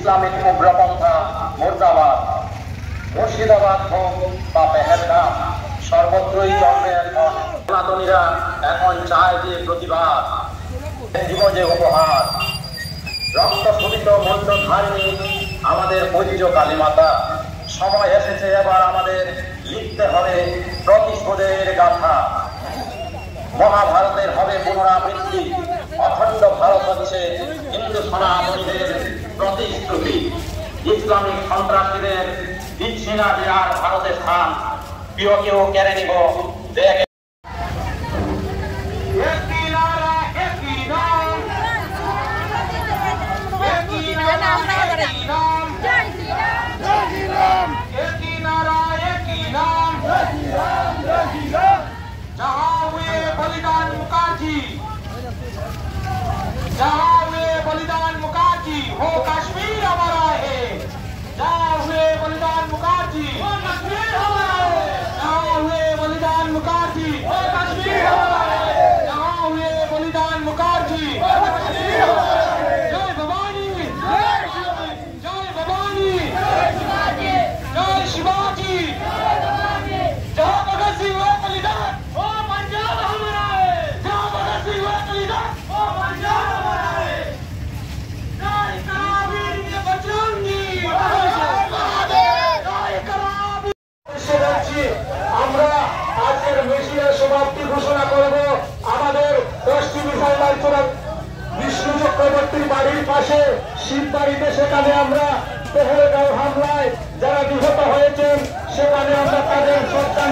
Islamic উগ্রপন্থা মুর্দাবাদ। Murshidabad হোক বা পেহেলগাম, সর্বত্রই চলবে এখন সনাতনীরা এখন চায় যে প্রতিবাদ, জীব যে উপহার। রক্ত শোভিত মূল্যধারিণী আমাদের পূজ্য কালীমাতা, সময় এসেছে এবার আমাদের লিখতে হবে প্রতিশোধের গাথা। মহাভারতের হবে পুনরাবৃত্তি, অখণ্ড ভারত হচ্ছে হিন্দু সনাতনীদের প্রতিশ্রুতি। ইসলামিক সন্ত্রাসীদের দিচ্ছি না যে আর ভারতের স্থান, কেউ কেউ কেড়ে নিব দেখে। बलिदान मुखर्जी, जहाँ हुए बलिदान मुखर्जी, हो कश्मीर हमारा है। जहाँ हुए बलिदान मुखर्जी, हो कश्मीर हमारा है। जहाँ हुए बलिदान मुखर्जी, हो कश्मीर हमारा है। जहाँ हुए बलिदान मुखर्जी, हो कश्मीर हमारा है। जय भवानी, जय भवानी, जय शिवाजी, जहाँ भगत सिंह हुए बलिदान, हो पंजाब हमारा है। जहाँ भगत सिंह हुए बलिदान, हो पंजाब हमारा है। जय करावीर के बजरंगी, जय करावीर। আমরা আজকের মিছিলের সমাপ্তি ঘোষণা করব। আমাদের 10টি মিসাইল আলোচনা বিষ্ণু চক্রবর্তীর বাড়ির পাশে শিববাড়িতে, সেখানে আমরা পেহেলগাঁও হামলায় যারা নিহত হয়েছেন সেখানে আমরা তাদের শ্রদ্ধা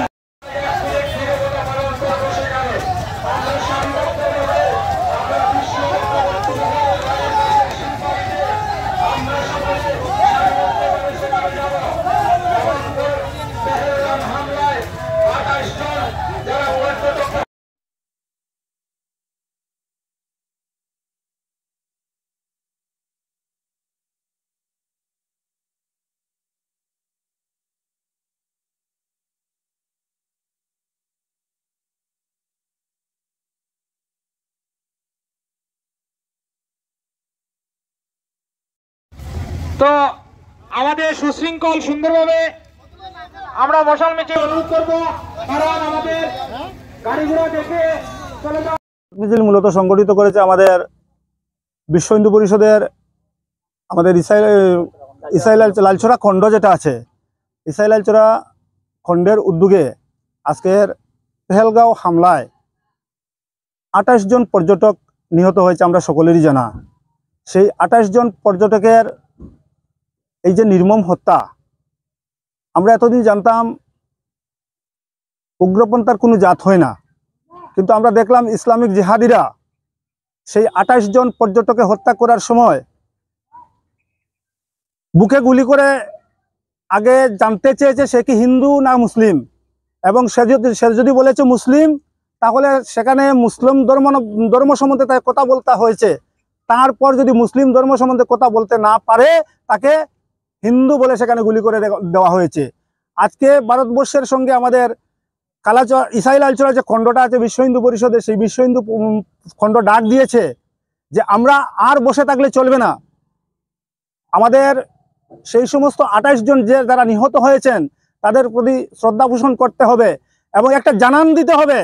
তো আমাদের সুশৃঙ্খল সুন্দরভাবে আমরা মশাল মিছিল অনুরোধ করব, কারণ আমাদের গাড়ি ঘোড়া দেখে চলে যাওয়া। মিছিল মূলত সংগঠিত করেছে আমাদের বিশ্ব হিন্দু পরিষদের আমাদের ইসাইল লালছড়া খণ্ড যেটা আছে, ইসাইল লালছড়া খণ্ডের উদ্যোগে আজকের পেহেলগাঁও হামলায় 28 জন পর্যটক নিহত হয়েছে, আমরা সকলেরই জানা। সেই 28 জন পর্যটকের এই যে নির্মম হত্যা, আমরা এতদিন জানতাম উগ্রপন্থার কোনো জাত হয় না, কিন্তু আমরা দেখলাম ইসলামিক জিহাদিরা সেই 28 জন পর্যটকে হত্যা করার সময় বুকে গুলি করে আগে জানতে চেয়েছে সে কি হিন্দু না মুসলিম, এবং সে যদি বলেছে মুসলিম তাহলে সেখানে মুসলিম ধর্ম সম্বন্ধে তাকে কথা বলতে হয়েছে। তারপর যদি মুসলিম ধর্ম সম্বন্ধে কথা বলতে না পারে তাকে হিন্দু বলে সেখানে গুলি করে দেওয়া হয়েছে। আজকে ভারতবর্ষের সঙ্গে আমাদের ইসাইল লালছড়া যে খণ্ডটা আছে বিশ্ব হিন্দু পরিষদের, সেই বিশ্ব হিন্দু খণ্ড ডাক দিয়েছে যে আমরা আর বসে থাকলে চলবে না, আমাদের সেই সমস্ত 28 জন যে যারা নিহত হয়েছেন তাদের প্রতি শ্রদ্ধা পোষণ করতে হবে এবং একটা জানান দিতে হবে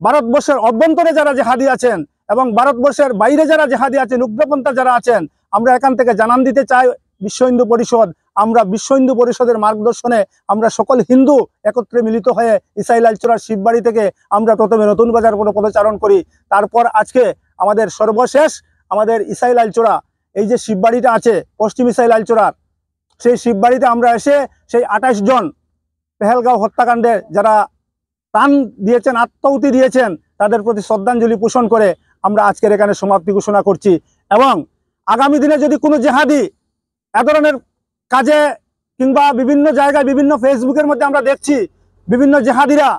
ভারতবর্ষের অভ্যন্তরে যারা জেহাদি আছেন এবং ভারতবর্ষের বাইরে যারা জেহাদি আছেন, উগ্রপন্থা যারা আছেন, আমরা এখান থেকে জানান দিতে চাই বিশ্ব হিন্দু পরিষদ। আমরা বিশ্ব হিন্দু পরিষদের মার্গদর্শনে আমরা সকল হিন্দু একত্রে মিলিত হয়ে ইসাইল লালছড়ার শিববাড়ি থেকে আমরা প্রথমে নতুন বাজার পদচারণ করি। তারপর আজকে আমাদের সর্বশেষ আমাদের ইসাইল লালছড়া এই যে শিববাড়িটা আছে পশ্চিম ইসাইল লালছড়ার, সেই শিববাড়িতে আমরা এসে সেই 28 জন পেহেলগাঁও হত্যাকাণ্ডে যারা প্রাণ দিয়েছেন, আত্মাহুতি দিয়েছেন, তাদের প্রতি শ্রদ্ধাঞ্জলি পোষণ করে আমরা আজকের এখানে সমাপ্তি ঘোষণা করছি। এবং আগামী দিনে যদি কোনো জেহাদি এ ধরনের কাজে কিংবা বিভিন্ন জায়গায় বিভিন্ন ফেসবুকের মধ্যে আমরা দেখছি বিভিন্ন জেহাদিরা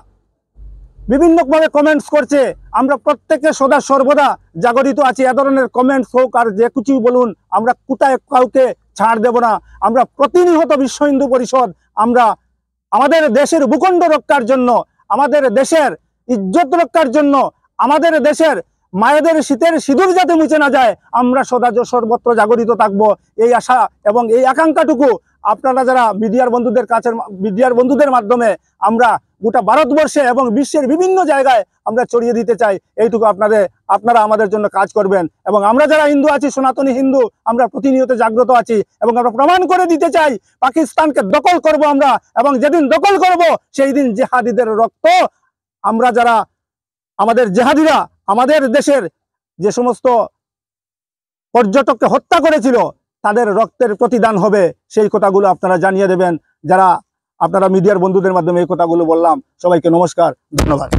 বিভিন্নভাবে কমেন্টস করছে, আমরা প্রত্যেকে সদা সর্বদা জাগরিত আছি। এ ধরনের কমেন্টস হোক আর যে কিছু বলুন, আমরা কোথায় কাউকে ছাড় দেব না। আমরা প্রতিনিয়ত বিশ্ব হিন্দু পরিষদ আমরা আমাদের দেশের ভূখণ্ড রক্ষার জন্য, আমাদের দেশের ইজ্জত রক্ষার জন্য, আমাদের দেশের মায়েদের শীতের সিঁদুর যাতে মুছে না যায়, আমরা সদা সর্বত্র জাগরিত থাকবো, এই আশা এবং এই আকাঙ্ক্ষাটুকু আপনারা যারা মিডিয়ার বন্ধুদের মাধ্যমে আমরা গোটা ভারতবর্ষে এবং বিশ্বের বিভিন্ন জায়গায় আমরা ছড়িয়ে দিতে চাই। এইটুকু আপনারা আমাদের জন্য কাজ করবেন। এবং আমরা যারা হিন্দু আছি, সনাতনী হিন্দু, আমরা প্রতিনিয়ত জাগ্রত আছি এবং আমরা প্রমাণ করে দিতে চাই পাকিস্তানকে দখল করব আমরা, এবং যেদিন দখল করব সেই দিন জেহাদিদের রক্ত, আমরা যারা আমাদের জেহাদিরা আমাদের দেশের যে সমস্ত পর্যটককে হত্যা করেছিল তাদের রক্তের প্রতিদান হবে, সেই কথাগুলো আপনারা জানিয়ে দেবেন। যারা আপনারা মিডিয়ার বন্ধুদের মাধ্যমে এই কথাগুলো বললাম, সবাইকে নমস্কার, ধন্যবাদ।